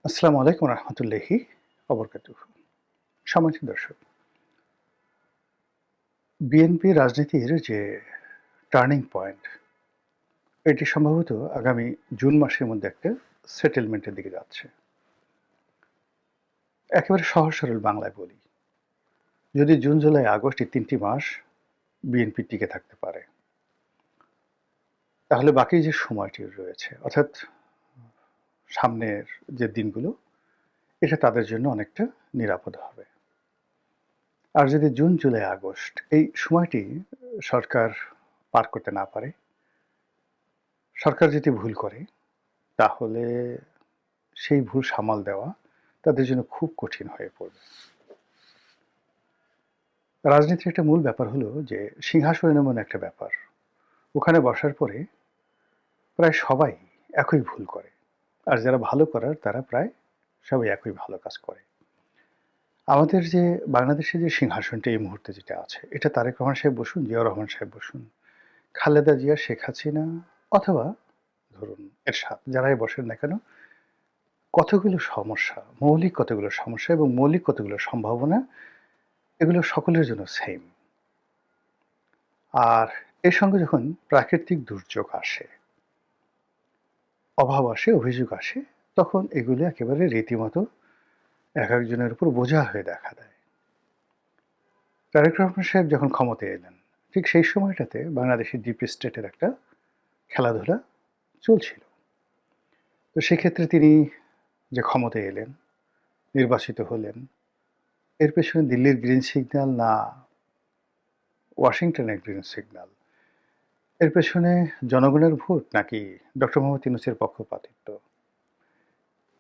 আসসালামু আলাইকুম রহমতুল্লাহি অবরকাতুহু। সম্মানিত দর্শক, বিএনপি রাজনীতির যে টার্নিং পয়েন্ট, এটি সম্ভবত আগামী জুন মাসের মধ্যে একটা সেটেলমেন্টের দিকে যাচ্ছে। একেবারে সহজ সরল বাংলায় বলি, যদি জুন জুলাই আগস্ট এই ৩টি মাস বিএনপি টিকে থাকতে পারে, তাহলে বাকি যে সময়টি রয়েছে, অর্থাৎ সামনের যে দিনগুলো, এটা তাদের জন্য অনেকটা নিরাপদ হবে। আর যদি জুন জুলাই আগস্ট এই সময়টি সরকার পার করতে না পারে, সরকার যদি ভুল করে, তাহলে সেই ভুল সামাল দেওয়া তাদের জন্য খুব কঠিন হয়ে পড়বে। রাজনীতির একটা মূল ব্যাপার হলো যে সিংহাসন এমন একটা ব্যাপার, ওখানে বসার পরে প্রায় সবাই একই ভুল করে, আর যারা ভালো করার তারা প্রায় সবাই একই ভালো কাজ করে। আমাদের যে বাংলাদেশে যে সিংহাসনটা এই মুহূর্তে যেটা আছে, এটা তারেক রহমান সাহেব বসুন, জিয়াউর রহমান সাহেব বসুন, খালেদা জিয়া, শেখ হাসিনা, অথবা ধরুন এরশাদ, যারাই বসেন না কেন, কতগুলো সমস্যা, মৌলিক কতগুলো সমস্যা এবং মৌলিক কতগুলো সম্ভাবনা, এগুলো সকলের জন্য সেম। আর এর সঙ্গে যখন প্রাকৃতিক দুর্যোগ আসে, অভাব আসে, অভিযোগ আসে, তখন এগুলো একেবারে রীতিমতো এক একজনের উপর বোঝা হয়ে দেখা দেয়। তারেক রহমান সাহেব যখন ক্ষমতায় এলেন, ঠিক সেই সময়টাতে বাংলাদেশের ডিপ স্টেটের একটা খেলাধুলা চলছিল। তো সেক্ষেত্রে তিনি যে ক্ষমতায় এলেন, নির্বাচিত হলেন, এর পেছনে দিল্লির গ্রিন সিগন্যাল না ওয়াশিংটনের গ্রিন সিগন্যাল, এর পেছনে জনগণের ভোট নাকি ডক্টর মোহাম্মদ ইউনূসের পক্ষপাতিত্ব,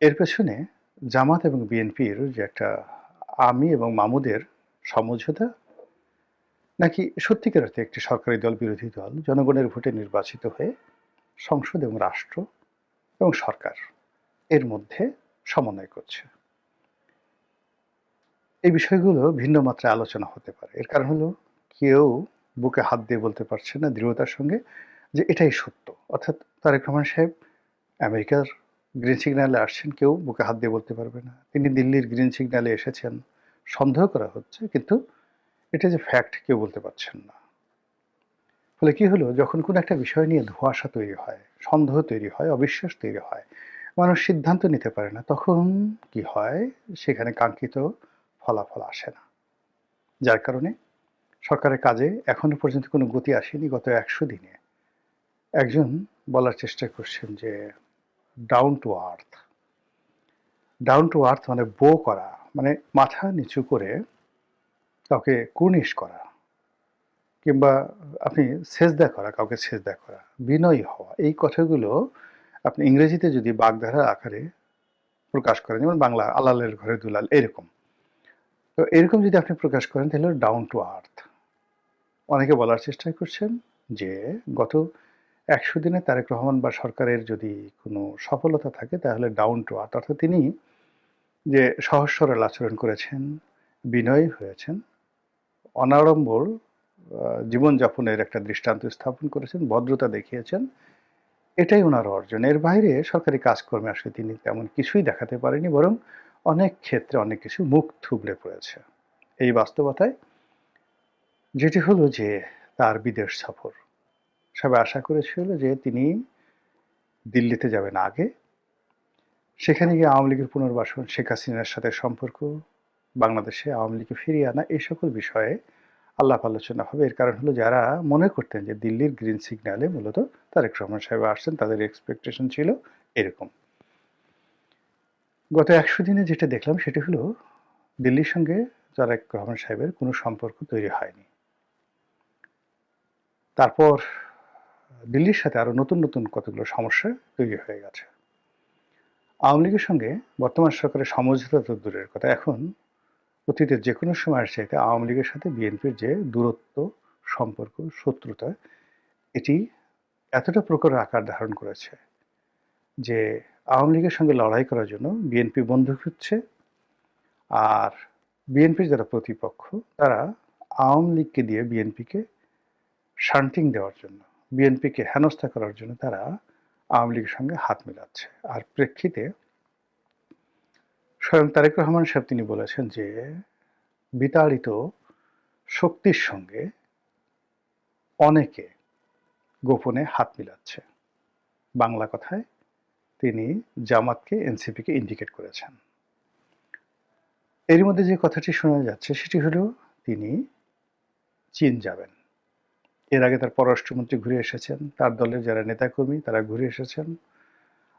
এর পেছনে জামাত এবং বিএনপির যে একটা আমি এবং মামুদের সমঝোতা, নাকি সত্যিকার অর্থে একটি সরকারি দল বিরোধী দল জনগণের ভোটে নির্বাচিত হয়ে সংসদ এবং রাষ্ট্র এবং সরকার এর মধ্যে সমন্বয় করছে। এই বিষয়গুলো ভিন্ন মাত্রায় আলোচনা হতে পারে। এর কারণ হলো, কেউ বুকে হাত দিয়ে বলতে পারছে না দৃঢ়তার সঙ্গে যে এটাই সত্য। অর্থাৎ তারেক রহমান সাহেব আমেরিকার গ্রিন সিগন্যালে আসছেন, কেউ বুকে হাত দিয়ে বলতে পারবে না। তিনি দিল্লির গ্রিন সিগন্যালে এসেছেন, সন্দেহ করা হচ্ছে, কিন্তু এটা যে ফ্যাক্ট কেউ বলতে পারছেন না। ফলে কি হলো, যখন কোনো একটা বিষয় নিয়ে ধোঁয়াশা তৈরি হয়, সন্দেহ তৈরি হয়, অবিশ্বাস তৈরি হয়, মানুষ সিদ্ধান্ত নিতে পারে না, তখন কি হয়, সেখানে কাঙ্ক্ষিত ফলাফল আসে না। যার কারণে সরকারের কাজে এখনো পর্যন্ত কোনো গতি আসেনি। গত ১০০ দিনে একজন বলার চেষ্টা করছেন যে down to earth. Down to earth মানে বো করা, মানে মাথা নিচু করে কাউকে কুর্নিশ করা, কিংবা আপনি সেজদা করা, কাউকে সেজদা করা, বিনয়ী হওয়া, এই কথাগুলো আপনি ইংরেজিতে যদি বাগধারা আকারে প্রকাশ করেন, যেমন বাংলা আলালের ঘরে দুলাল, এরকম। তো এরকম যদি আপনি প্রকাশ করেন, তাহলে ডাউন টু আর্থ। অনেকে বলার চেষ্টা করছেন যে গত ১০০ দিনে তারেক রহমান বা সরকারের যদি কোনো সফলতা থাকে, তাহলে ডাউন টু আর্থ, অর্থাৎ তিনি যে সহজ সরল আচরণ করেছেন, বিনয়ী হয়েছেন, অনাড়ম্বর জীবনযাপনের একটা দৃষ্টান্ত স্থাপন করেছেন, ভদ্রতা দেখিয়েছেন, এটাই ওনার অর্জন। এর বাইরে সরকারি কাজকর্মে আসলে তিনি তেমন কিছুই দেখাতে পারেনি, বরং অনেক ক্ষেত্রে অনেক কিছু মুখ থুবড়ে পড়েছে। এই বাস্তবতায় যেটি হলো যে তার বিদেশ সফর, সবাই আশা করেছিল যে তিনি দিল্লিতে যাবেন আগে, সেখানে গিয়ে আওয়ামী লীগের পুনর্বাসন, শেখ হাসিনার সাথে সম্পর্ক, বাংলাদেশে আওয়ামী লীগকে ফিরিয়ে আনা, এই সকল বিষয়ে আলাপ আলোচনা হবে। এর কারণ হলো, যারা মনে করতেন যে দিল্লির গ্রিন সিগন্যালে মূলত তারেক রহমান সাহেব আসছেন, তাদের এক্সপেকটেশন ছিল এরকম। গত ১০০ দিনে যেটা দেখলাম সেটি হলো, দিল্লির সঙ্গে তারেক রহমান সাহেবের কোনো সম্পর্ক তৈরি হয়নি। তারপর দিল্লির সাথে আরো নতুন নতুন কতগুলো সমস্যা তৈরি হয়ে গেছে। আওয়ামী লীগের সঙ্গে বর্তমান সরকারের সমঝোতা তো দূরের কথা, এখন অতীতের যে কোনো সময়ের চাইতে আওয়ামী লীগের সাথে বিএনপির যে দূরত্ব, সম্পর্ক, শত্রুতা, এটি এতটা প্রকার আকার ধারণ করেছে যে আওয়ামী লীগের সঙ্গে লড়াই করার জন্য বিএনপি বন্ধু খুঁজছে, আর বিএনপির যারা প্রতিপক্ষ, তারা আওয়ামী লীগকে দিয়ে বিএনপিকে শান্টিং দেওয়ার জন্য, বিএনপিকে হেনস্থা করার জন্য তারা আওয়ামী লীগের সঙ্গে হাত মেলাচ্ছে। আর প্রেক্ষিতে স্বয়ং তারেক রহমান সাহেব তিনি বলেছেন যে বিতাড়িত শক্তির সঙ্গে অনেকে গোপনে হাত মিলাচ্ছে। বাংলা কথায় তিনি জামাতকে, এনসিপিকে ইন্ডিকেট করেছেন। এর মধ্যে যে কথাটি শোনা যাচ্ছে সেটি হলো তিনি চীন যাবেন। এর আগে তার পররাষ্ট্রমন্ত্রী ঘুরে এসেছেন, তার দলের যারা নেতাকর্মী তারা ঘুরে এসেছেন।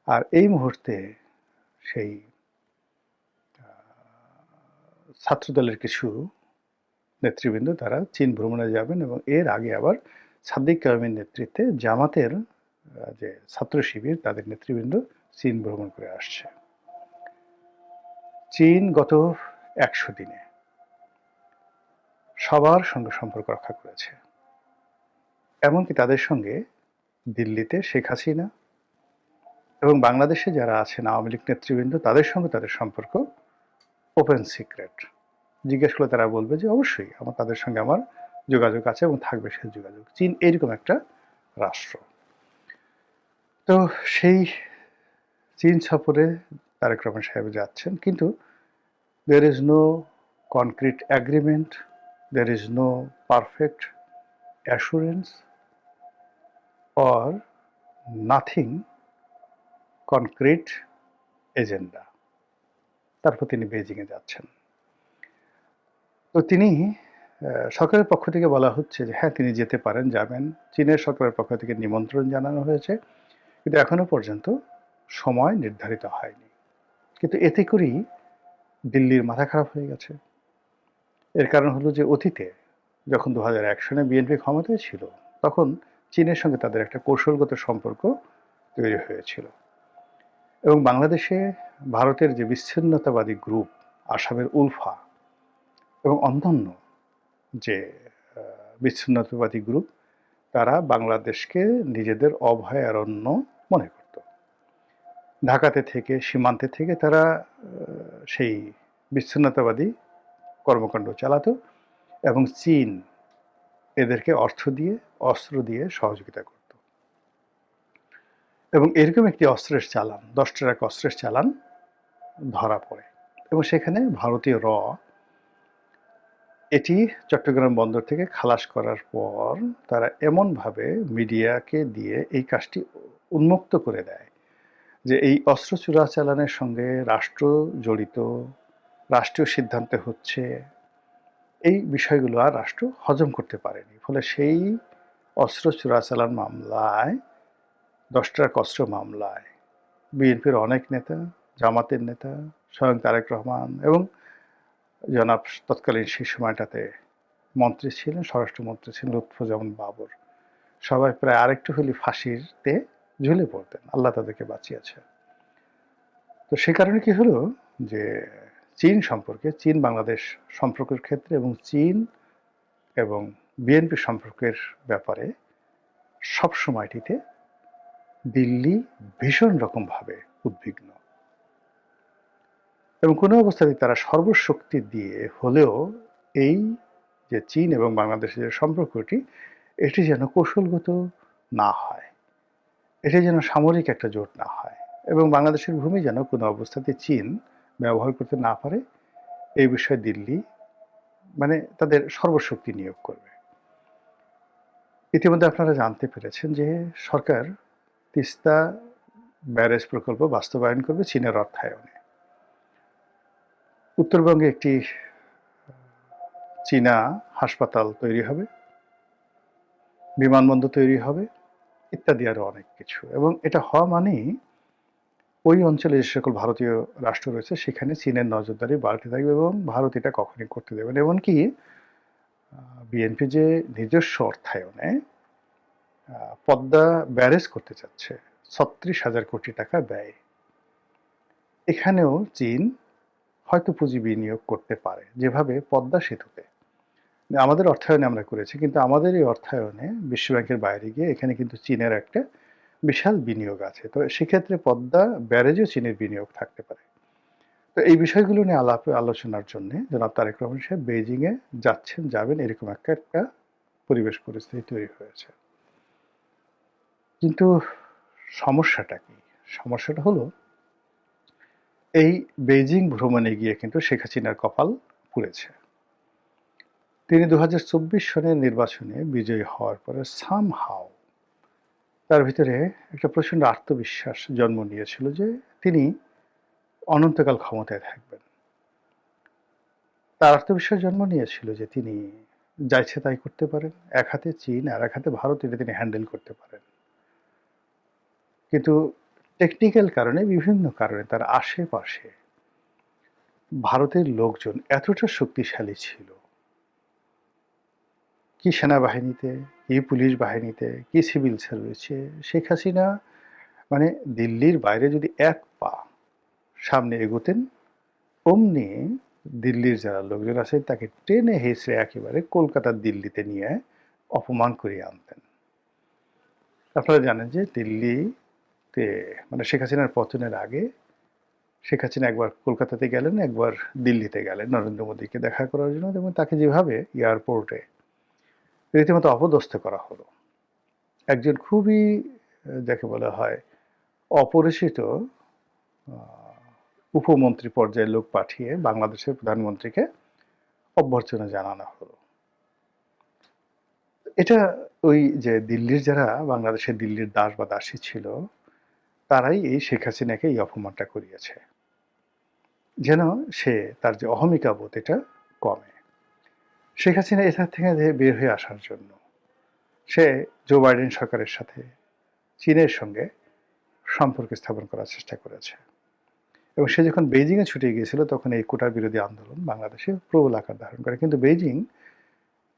আর এই মুহূর্তে সেই ছাত্রদলের কিছু নেতৃবৃন্দ তারা চীন ভ্রমণে যাবেন এবং এর আগে আবার সাদিক কায়েমের নেতৃত্বে জামাতের যে ছাত্র শিবির তাদের নেতৃবৃন্দ চীন ভ্রমণ করে আসছে। চীন গত ১০০ দিনে সবার সঙ্গে সম্পর্ক রক্ষা করেছে, এমনকি তাদের সঙ্গে দিল্লিতে শেখ হাসিনা এবং বাংলাদেশে যারা আছেন আওয়ামী লীগ নেতৃবৃন্দ তাদের সঙ্গে তাদের সম্পর্ক ওপেন সিক্রেট। জিজ্ঞেস করলে তারা বলবে যে অবশ্যই তাদের সঙ্গে আমার যোগাযোগ আছে এবং থাকবে সেই যোগাযোগ। চীন এইরকম একটা রাষ্ট্র। তো সেই চীন সফরে তারেক রহমান সাহেব যাচ্ছেন, কিন্তু there is no concrete agreement, there is no perfect assurance or nothing concrete agenda। তারপর তিনি বেইজিংয়ে যাচ্ছেন। তো তিনি সরকারের পক্ষ থেকে বলা হচ্ছে যে হ্যাঁ তিনি যেতে পারেন, যাবেন। চীনের সরকারের পক্ষ থেকে নিমন্ত্রণ জানানো হয়েছে, কিন্তু এখনো পর্যন্ত সময় নির্ধারিত হয়নি। কিন্তু এতে করেই দিল্লির মাথা খারাপ হয়ে গেছে। এর কারণ হলো যে অতীতে যখন ২০০১ সনে বিএনপি ক্ষমতায় ছিল তখন চীনের সঙ্গে তাদের একটা কৌশলগত সম্পর্ক তৈরি হয়েছিল এবং বাংলাদেশে ভারতের যে বিচ্ছিন্নতাবাদী গ্রুপ আসামের উলফা এবং অন্যান্য যে বিচ্ছিন্নতাবাদী গ্রুপ তারা বাংলাদেশকে নিজেদের অভয়ারণ্য মনে করত। ঢাকাতে থেকে, সীমান্তে থেকে তারা সেই বিচ্ছিন্নতাবাদী কর্মকাণ্ড চালাতো এবং চীন এদেরকে অর্থ দিয়ে, অস্ত্র দিয়ে সহযোগিতা করত। এবং এরকম একটি অস্ত্রের চালান, 10 ট্রাক অস্ত্রের চালান ধরা পড়ে এবং সেখানে ভারতীয় এটি চট্টগ্রাম বন্দর থেকে খালাস করার পর তারা এমনভাবে মিডিয়াকে দিয়ে এই কাজটি উন্মুক্ত করে দেয় যে এই অস্ত্র চোরাচালানের সঙ্গে রাষ্ট্র জড়িত, রাষ্ট্রীয় সিদ্ধান্তে হচ্ছে, এই বিষয়গুলো আর রাষ্ট্র হজম করতে পারেনি। ফলে সেই অস্ত্র চোরাচালান মামলায়, 10 ট্রাক অস্ত্র মামলায় বিএনপির অনেক নেতা, জামাতের নেতা, স্বয়ং তারেক রহমান এবং জনাব তৎকালীন সেই সময়টাতে মন্ত্রী ছিলেন, স্বরাষ্ট্রমন্ত্রী ছিলেন লুৎফুজ্জামান বাবর, সবাই প্রায় আরেকটু হলে ফাঁসিতে ঝুলে পড়তেন। আল্লাহ তাদেরকে বাঁচিয়েছে। তো সে কারণে কি হলো যে চীন সম্পর্কে, চীন বাংলাদেশ সম্পর্কের ক্ষেত্রে এবং চীন এবং বিএনপি সম্পর্কের ব্যাপারে সব সময়টিতে দিল্লি ভীষণ রকমভাবে উদ্বিগ্ন এবং কোনো অবস্থাতেই তারা সর্বশক্তি দিয়ে হলেও এই যে চীন এবং বাংলাদেশের যে সম্পর্কটি এটি যেন কৌশলগত না হয়, এটি যেন সামরিক একটা জোট না হয় এবং বাংলাদেশের ভূমি যেন কোনো অবস্থাতে চীন ব্যবহার করতে না পারে, এই বিষয়ে দিল্লি তাদের সর্বশক্তি নিয়োগ করবে। ইতিমধ্যে আপনারা জানতে পেরেছেন যে সরকার তিস্তা ব্যারেজ প্রকল্প বাস্তবায়ন করবে চীনের অর্থায়নে। উত্তরবঙ্গে একটি চীনা হাসপাতাল তৈরি হবে, বিমানবন্দর তৈরি হবে, ইত্যাদি আরো অনেক কিছু। এবং এটা হওয়া মানেই ওই অঞ্চলে যে সকল ভারতীয় রাষ্ট্র রয়েছে সেখানে চীনের নজরদারি বাড়তে থাকবে এবং ভারত এটা কখনই করতে দেবে না। এমনকি বিএনপি যে নিজস্ব অর্থায়নে পদ্মা ব্যারেজ করতে চাচ্ছে ৩৬,০০০ কোটি টাকা ব্যয়, এখানেও চীন হয়তো পুঁজি বিনিয়োগ করতে পারে, যেভাবে পদ্মা সেতুতে আমাদের অর্থায়নে আমরা করেছি, কিন্তু আমাদের এই অর্থায়নে বিশ্বব্যাংকের বাইরে গিয়ে এখানে কিন্তু চীনের একটা বিশাল বিনিয়োগ আছে। তো সেক্ষেত্রে পদ্মা ব্যারেজেও চীনের বিনিয়োগ থাকতে পারে। তো এই বিষয়গুলো নিয়ে আলোচনার জন্য জনাব তারেক রহমান সাহেব বেইজিংয়ে যাচ্ছেন, যাবেন, এরকম একটা পরিবেশ পরিস্থিতি তৈরি হয়েছে। কিন্তু সমস্যাটা কি? সমস্যাটা হলো এই বেইজিং ভ্রমণে গিয়ে কিন্তু শেখ হাসিনার কপাল পুড়েছে। তিনি ২০২৪ সনের নির্বাচনে বিজয়ী হওয়ার পরে সামহাউ তার ভিতরে একটা প্রচণ্ড আত্মবিশ্বাস জন্ম নিয়েছিল যে তিনি অনন্তকাল ক্ষমতায় থাকবেন। তার আত্মবিশ্বাস জন্ম নিয়েছিল যে তিনি যা ইচ্ছে তাই করতে পারেন। এক হাতে চীন আর এক হাতে ভারত, এটা তিনি হ্যান্ডেল করতে পারেন। কিন্তু টেকনিক্যাল কারণে, বিভিন্ন কারণে তার আশেপাশে ভারতের লোকজন এতটা শক্তিশালী ছিল, কি সেনাবাহিনীতে, কি পুলিশ বাহিনীতে, কি সিভিল সার্ভিসে, শেখ হাসিনা মানে দিল্লির বাইরে যদি এক পা সামনে এগোতেন, অমনি দিল্লির যারা লোকজন আছেন তাকে টেনে হেঁচড়ে একেবারে কলকাতার দিল্লিতে নিয়ে অপমান করিয়ে আনতেন। আপনারা জানেন যে দিল্লিতে মানে শেখ হাসিনার পতনের আগে শেখ হাসিনা একবার কলকাতাতে গেলেন, একবার দিল্লিতে গেলেন নরেন্দ্র মোদীকে দেখা করার জন্য, এবং তাকে যেভাবে এয়ারপোর্টে রীতিমতো অপদস্থ করা হলো। একজন খুবই যাকে বলা হয় অপরিচিত উপমন্ত্রী পর্যায়ের লোক পাঠিয়ে বাংলাদেশের প্রধানমন্ত্রীকে অভ্যর্থনা জানানো হলো। এটা ওই যে দিল্লির যারা বাংলাদেশের দিল্লির দাস বা দাসী ছিল, তারাই এই শেখ হাসিনাকে এই অপমানটা করিয়েছে, যেন সে তার যে অহমিকা বোধ এটা কমে। শেখ হাসিনা এটা থেকে বের হয়ে আসার জন্য সে জো বাইডেন সরকারের সাথে চীনের সঙ্গে সম্পর্ক স্থাপন করার চেষ্টা করেছে, এবং সে যখন বেইজিংয়ে ছুটে গিয়েছিল তখন এই কোটা বিরোধী আন্দোলন বাংলাদেশে প্রবল আকার ধারণ করে। কিন্তু বেইজিং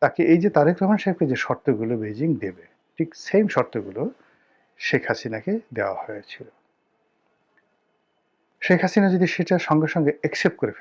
তাকে এই যে তারেক রহমান সাহেবকে যে শর্তগুলো বেইজিং দেবে, ঠিক সেম শর্তগুলো শেখ হাসিনাকে দেওয়া হয়েছিল। শেখ হাসিনা যদি সেটা সঙ্গে সঙ্গে অ্যাকসেপ্ট করে